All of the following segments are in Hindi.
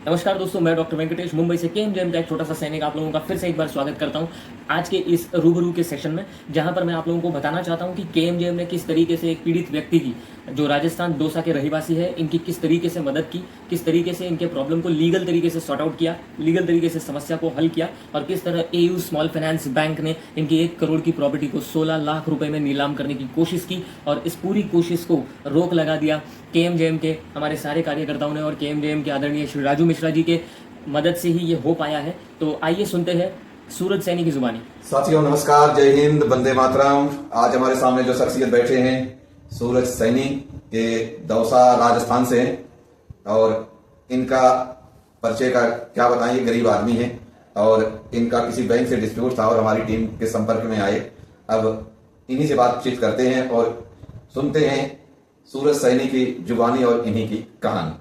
नमस्कार दोस्तों, मैं डॉक्टर वेंकटेश मुंबई से केएमजेएम का एक छोटा सा सैनिक आप लोगों का फिर से एक बार स्वागत करता हूं आज के इस रूबरू के सेशन में, जहां पर मैं आप लोगों को बताना चाहता हूं कि केएमजेएम ने किस तरीके से एक पीड़ित व्यक्ति की, जो राजस्थान दौसा के रहवासी है, इनकी किस तरीके से मदद की, किस तरीके से इनके प्रॉब्लम को लीगल तरीके से सॉर्ट आउट किया, लीगल तरीके से समस्या को हल किया, और किस तरह एयू स्मॉल फाइनेंस बैंक ने इनकी 1 करोड़ की प्रॉपर्टी को 16 लाख रुपए में नीलाम करने की कोशिश की, और इस पूरी कोशिश को रोक लगा दिया केएमजेएम के हमारे सारे कार्यकर्ताओं ने, और केएमजेएम के आदरणीय श्री राजू मिश्रा जी के मदद से ही ये हो पाया है। तो आइए सुनते हैं सूरज सैनी की जुबानी। साथियों नमस्कार, जय हिंद, वंदे मातरम। आज हमारे सामने जो शख्सियत बैठे हैं सूरज सैनी के दौसा राजस्थान से हैं, और इनका परिचय का क्या बताएं, गरीब आदमी है और इनका किसी बैंक से डिस्प्यूट था और हमारी टीम के संपर्क में आए। अब इन्हीं से बातचीत करते हैं और सुनते हैं सूरज सैनी की जुबानी और इन्हीं की कहानी।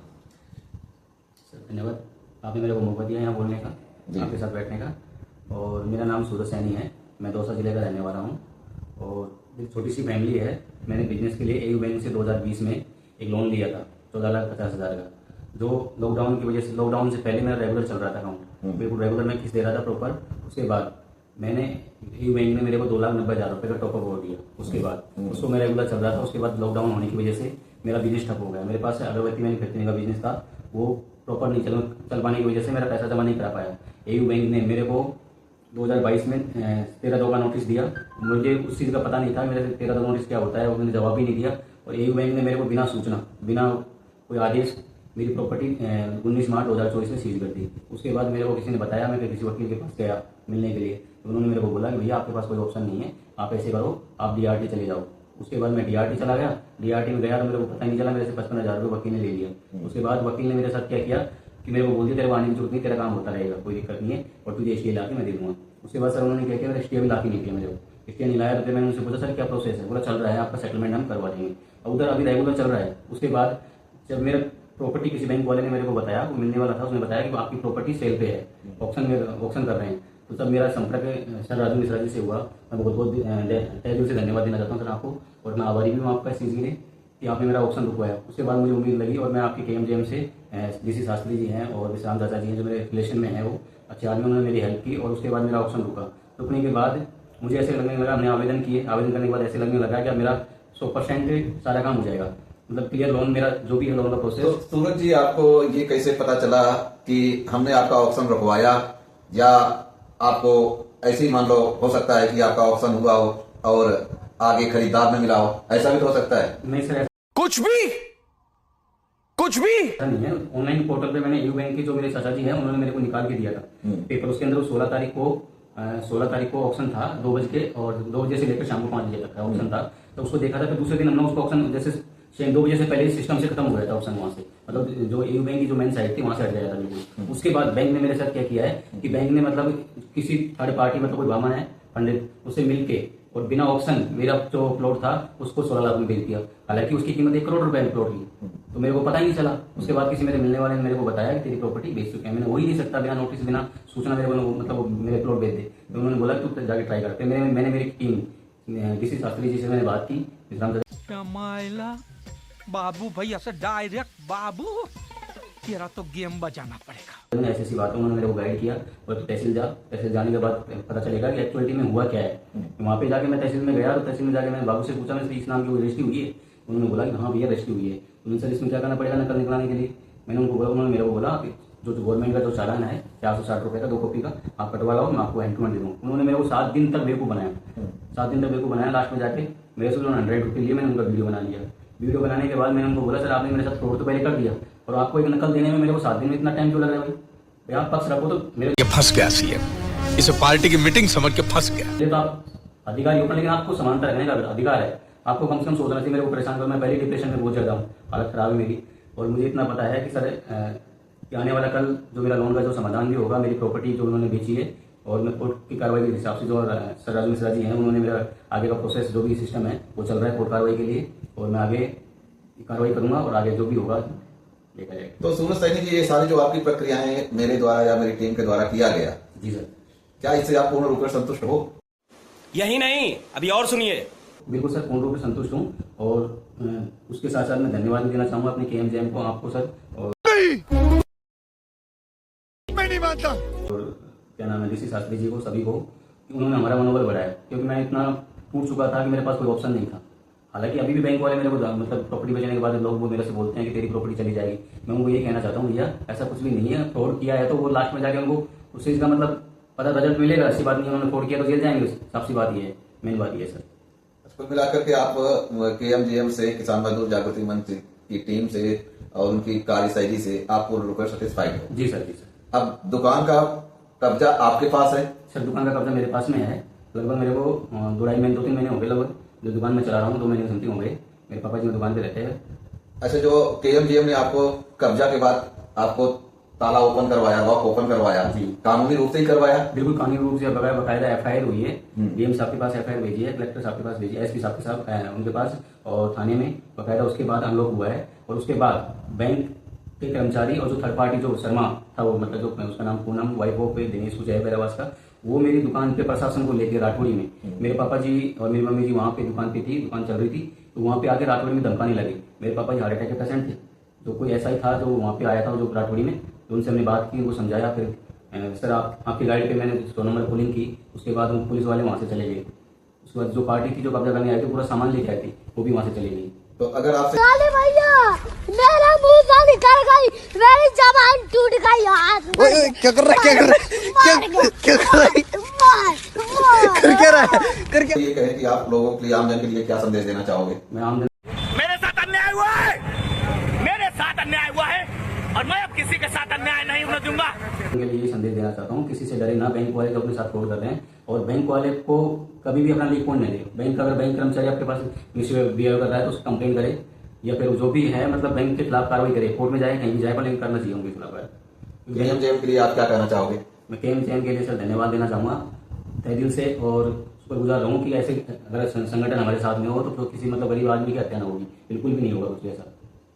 धन्यवाद, आपने मेरे को मौका दिया यहाँ बोलने का, आपके साथ बैठने का। और मेरा नाम सूरज सैनी है, मैं दौसा जिले का रहने वाला हूँ और एक छोटी सी फैमिली है। मैंने बिजनेस के लिए एयू बैंक से 2020 में एक लोन लिया था 14,50,000 का, जो लॉकडाउन की वजह से, लॉकडाउन से पहले मेरा रेगुलर चल रहा था अकाउंट, बिल्कुल रेगुलर मैं किस्त दे रहा था प्रॉपर। उसके बाद मैंने एयू बैंक ने मेरे को 2,90,000 रुपये का टॉपअप हो दिया। उसके बाद उसको मैं रेगुलर चल रहा था। उसके बाद लॉकडाउन होने की वजह से मेरा बिजनेस ठप हो गया। मेरे पास अगरबत्ती मैन्युफैक्चरिंग का बिजनेस था, वो प्रॉपर नहीं चल पाने की वजह से मेरा पैसा जमा नहीं करा पाया। एयू बैंक ने मेरे को 2022 में 13/2 का नोटिस दिया। मुझे उस चीज़ का पता नहीं था, मेरे 13/2 नोटिस क्या होता है, वो मैंने जवाब ही नहीं दिया। और एयू बैंक ने मेरे को बिना सूचना, बिना कोई आदेश मेरी प्रॉपर्टी 19 मार्च 2024 में सीज कर दी। उसके बाद मेरे को किसी ने बताया, मैं किसी वकील के पास गया मिलने के लिए, तो उन्होंने मेरे को बोला कि भैया आपके पास कोई ऑप्शन नहीं है, आप ऐसे करो, आप डीआरटी चले जाओ। उसके बाद मैं डीआरटी चला गया। डीआरटी में गया तो मेरे को पता ही नहीं चला, मेरे से 55,000 रुपये वकील ने ले लिया। उसके बाद वकील ने मेरे साथ क्या किया कि मेरे को बोल दिया तेरे को आने की जरूरत नहीं, तेरा काम होता रहेगा, कोई दिक्कत नहीं है, और तुझे एसटीए ला के मैं दे दूंगा। उसके बाद सर उन्होंने क्या किया, मेरा एसटीए भी ला के नहीं दिया मेरे को। एसटीए नहीं लाया तो फिर मैंने उनसे पूछा सर क्या प्रोसेस है, बोला चल रहा है, आपका सेटलमेंट हम करवा देंगे। अब उधर अभी रेगुलर चल रहा है। उसके बाद जब मेरा प्रॉपर्टी किसी बैंक वाले ने मेरे को बताया, वो मिलने वाला था, उसने बताया कि आपकी प्रॉपर्टी सेल पे है, ऑक्शन कर रहे हैं। तो तब मेरा संपर्क सर राजू मिश्रा जी से हुआ। मैं बहुत बहुत तहे दिल से धन्यवाद देना चाहता हूँ सर आपको, और मैं आभारी भी हूँ आपका इस चीज़ के लिए कि आपने मेरा ऑप्शन रुकवाया। उसके बाद मुझे उम्मीद लगी, और मैं आपके केएमजेएम से डीसी शास्त्री जी हैं और विश्राम चाचा जी हैं, जो मेरे रिलेशन में हैं, वो अच्छे आदमी, उन्होंने मेरी हेल्प की। और उसके बाद मेरा ऑप्शन रुकने के बाद मुझे ऐसे लगने लगा, हमने आवेदन किए, आवेदन करने के बाद ऐसे लगने लगा कि अब मेरा 100% सारा काम हो जाएगा, मतलब क्लियर लोन, मेरा जो भी है लोन का प्रोसेस। तो सूरज जी, आपको ये कैसे पता चला कि हमने आपका ऑप्शन रुकवाया, या आपको ऐसे ही मान लो हो सकता है कि आपका ऑप्शन हुआ हो और आगे खरीदार में मिला हो, ऐसा भी तो हो सकता है? नहीं सर, कुछ भी ऐसा नहीं है। ऑनलाइन पोर्टल पे मैंने एयू बैंक के जो मेरे चाचा जी हैं, उन्होंने मेरे को निकाल के दिया था पेपर। उसके अंदर 16 तारीख को ऑप्शन था 2 बजे के, और 2 बजे से लेकर शाम को 5 बजे तक का ऑप्शन था। तो उसको देखा था, फिर दूसरे दिन हमने उसको ऑप्शन जैसे 2 बजे से पहले सिस्टम से खत्म हो गया था ऑप्शन, वहां से, मतलब जो एयू बैंक की जो मेन साइट थी वहां से हट गया था बिल्कुल। उसके बाद बैंक ने मेरे साथ क्या किया है कि बैंक ने मतलब किसी थर्ड पार्टी, मतलब कोई ब्राह्मण है पंडित, उससे मिलके और बिना ऑप्शन मेरा जो प्लॉट था उसको 16 लाख में बेच दिया। हालांकि उसकी कीमत 1 करोड़ रुपए प्लॉट की, तो मेरे को पता ही नहीं चला। उसके बाद किसी मेरे मिलने वाले ने मेरे को बताया कि तेरी प्रॉपर्टी बेच चुके हैं। मैंने हो ही नहीं सकता बिना नोटिस, बिना सूचना मेरे को, मतलब मेरे प्लॉट बेच दे। तो उन्होंने बोला तू जाके ट्राई करते। मैंने मेरी टीम डीसी शास्त्री जी से मैंने बात की, बाबू भाई ऐसे डायरेक्ट बाबू तेरा तो गेम बजाना पड़ेगा। मैंने ऐसी बातों उन्होंने मेरे को गाइड किया। और तहसील जाने के बाद पता चलेगा कि एक्चुअलिटी में हुआ क्या है। वहाँ पे जाके मैं तहसील में गया, तो तहसील में जाके मैंने बाबू से पूछा, मैं इस नाम की रजिस्ट्री हुई है? उन्होंने बोला कि हाँ भैया रजिस्ट्री हुई है। उन्होंने सर इसमें क्या करना पड़ेगा नकल निकलाने के लिए? मैंने उनको बोला, उन्होंने मेरे को बोला जो गवर्नमेंट का जो चालान है 460 रुपये का 2 कॉपी का, आप कटवा लाओ, मैं आपको हैंड टू हैंड दे दूँ। उन्होंने मेरे को 7 दिन तक बेवकूफ़ बनाया, 7 दिन तक बेवकूफ़ बनाया। लास्ट में जाके मेरे से उन्होंने 100 रुपये लिए, मैंने उनका वीडियो बना लिया। वीडियो बनाने के बाद मैंने उनको बोला सर आपने मेरे साथ फ्रॉड तो पहले कर दिया, और आपको एक नकल देने में मेरे को 7 दिन में इतना टाइम क्यों लग रहा है भाई? आप पक्ष रखो। तो मेरे ये फंस गया सीएम, इसे पार्टी की मीटिंग समझ के फंस गया। तो आप अधिकारी हो, लेकिन आपको समानता रखने का अधिकार है। आपको कम से कम सोचना चाहिए मेरे को परेशान कर। मैं पहले डिप्रेशन में बहुत ज़्यादा हूँ, हालत खराब है मेरी। और मुझे इतना पता है कि सर कि आने वाला कल जो मेरा लोन का जो समाधान भी होगा, मेरी प्रॉपर्टी जो उन्होंने बेची है, और मैं कोर्ट की कार्रवाई के हिसाब से, जो सर राजू मिश्रा जी हैं, उन्होंने मेरा आगे का प्रोसेस जो भी सिस्टम है वो चल रहा है कोर्ट कार्रवाई के लिए, और मैं आगे कार्रवाई करूंगा और आगे जो भी होगा देखा जाएगा। तो सूरज सैनी जी, ये सारी जो आपकी प्रक्रियाएं मेरे द्वारा या मेरी टीम के द्वारा किया गया, जी सर, क्या इससे आप पूर्ण रूप से संतुष्ट हो? यही नहीं, अभी और सुनिए। बिल्कुल सर, पूर्ण रूप से संतुष्ट हूँ। और उसके साथ साथ मैं धन्यवाद भी देना चाहूँगा अपने केएमजेएम को, आपको सर। और मैं नहीं मानता। और क्या नाम है ऋषि शास्त्री जी को, सभी को, कि उन्होंने हमारा मनोबल बढ़ाया, क्योंकि मैं इतना टूट चुका था कि मेरे पास कोई ऑप्शन नहीं था। हालांकि अभी भी बैंक वाले मेरे को मतलब प्रॉपर्टी बेचने के बाद लोग वो मेरे से बोलते हैं कि तेरी प्रॉपर्टी चली जाएगी। मैं उनको ये कहना चाहता हूँ भैया ऐसा कुछ भी नहीं है। फ्रॉड किया है तो वो लास्ट में जाके उनको उस चीज़ का मतलब पता रिजल्ट मिलेगा। ऐसी बात नहीं है उन्होंने फ्रॉड किया तो जेल जाएंगे, साफ सी बात ये है, मेन बात ये है सर। कुल मिलाकर के आप केएमजीएम से, किसान मजदूर जागृति मंच की टीम से और उनकी कार्यशैली से आप पूर्ण रूप से सेटिस्फाइड हो? जी सर, जी सर। अब दुकान का कब्जा आपके पास है? सर दुकान का कब्जा मेरे पास में है। लगभग मेरे को 2-3 महीने हो गए लगभग जो दुकान में चला रहा हूँ, 2 महीने समथिंग हो गए। मेरे पापा जी दुकान पे रहते हैं। अच्छा, जो केएमजीएम ने आपको कब्जा के बाद आपको ताला ओपन करवाया, लॉक ओपन करवाया, जी, कानूनी रूप से ही करवाया? बिल्कुल कानूनी रूप से बकायदा एफआईआर हुई है। डीएम साहब के पास एफआईआर भेजी है, कलेक्टर साहब के पास भेजी है, एसपी साहब के साथ उनके पास और थाने में बकायदा उसके बाद अनलॉक हुआ है। और उसके बाद बैंक के कर्मचारी और जो थर्ड पार्टी जो शर्मा था, वो मतलब जो उसका नाम पूनम वाइफ ऑफ दिनेश जय बैरावास का, वो मेरी दुकान पे प्रशासन को लेकर राठौड़ी में, मेरे पापा जी और मेरी मम्मी जी वहाँ पे दुकान पे थी, दुकान चल रही थी, तो वहाँ पे आके राठौड़ी में धमकाने लगे। मेरे पापा जी हार्ट अटैक के पेशेंट थे, तो कोई ऐसा ही था जो वहाँ पे आया था जो राठौड़ी में, तो उनसे हमने बात की, वो समझाया। फिर सर आपकी गाड़ी पे मैंने 100 नंबर कॉलिंग की। उसके बाद वो पुलिस वाले वहाँ से चले गए। उसके बाद जो पार्टी थी जो कब्जा करने आई थी, पूरा सामान लेके आई थी, वो भी वहाँ से चली गई। तो अगर आपसे भैया मेरा मुंह से निकल गई, मेरी जबान टूट गई यार। क्या कर रहा है, क्या कर रहा है, क्या कर रहा है, कर क्या रहा है, कर क्या? ये कहे कि आप लोगों के लिए, आमजन के लिए क्या संदेश देना चाहोगे? मैं आमजन मेरे साथ अन्याय हुआ है, मेरे साथ अन्याय हुआ है और मैं अब किसी के साथ अन्याय नहीं होने दूंगा। के लिए ये संदेश देना चाहता हूँ, किसी से डरे ना। बैंक वाले जो अपने साथ फ्रॉड कर रहे हैं, और बैंक वाले को कभी भी अपना लीक नहीं दे। बैंक अगर बैंक कर्मचारी आपके पास मिसबिहेव कर रहा है तो उसको कंप्लेन करे, या फिर जो भी है मतलब बैंक के खिलाफ कार्रवाई करे, कोर्ट में जाए, कहीं भी जाए, पर लेकिन करना चाहिए उनके खिलाफ। केएमजीएम के लिए आप क्या कहना चाहोगे? मैं केएमजीएम के लिए सर धन्यवाद देना चाहूँगा तहे दिल से, और शुक्रगुजार रहूँ कि ऐसे अगर संगठन हमारे साथ में हो तो किसी मतलब गरीब आदमी की हत्या ना होगी, बिल्कुल भी नहीं होगा कुछ ऐसा।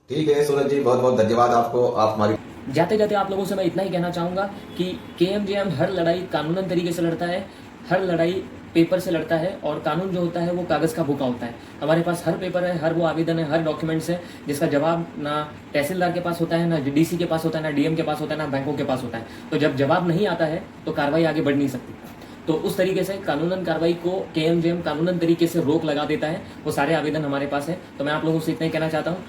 ठीक है सूरज जी, बहुत बहुत धन्यवाद आपको। आप हमारी जाते जाते आप लोगों से मैं इतना ही कहना चाहूँगा कि केएमजीएम हर लड़ाई कानूनन तरीके से लड़ता है, हर लड़ाई पेपर से लड़ता है, और कानून जो होता है वो कागज़ का भूखा होता है। हमारे पास हर पेपर है, हर वो आवेदन है, हर डॉक्यूमेंट्स है जिसका जवाब ना तहसीलदार के पास होता है, ना डीसी के पास होता है, ना डीएम के पास होता है, ना बैंकों के पास होता है। तो जब जवाब नहीं आता है तो कार्रवाई आगे बढ़ नहीं सकती। तो उस तरीके से कानूनन कार्रवाई को केएमजीएम कानूनन तरीके से रोक लगा देता है। वो सारे आवेदन हमारे पास है। तो मैं आप लोगों से इतना ही कहना चाहता हूँ,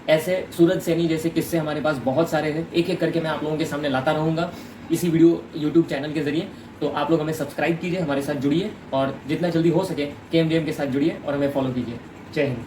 ऐसे सूरज सैनी जैसे किस्से हमारे पास बहुत सारे हैं, एक एक करके मैं आप लोगों के सामने लाता रहूँगा इसी वीडियो यूट्यूब चैनल के जरिए। तो आप लोग हमें सब्सक्राइब कीजिए, हमारे साथ जुड़िए, और जितना जल्दी हो सके केएमजीएम के साथ जुड़िए और हमें फॉलो कीजिए। जय हिंद।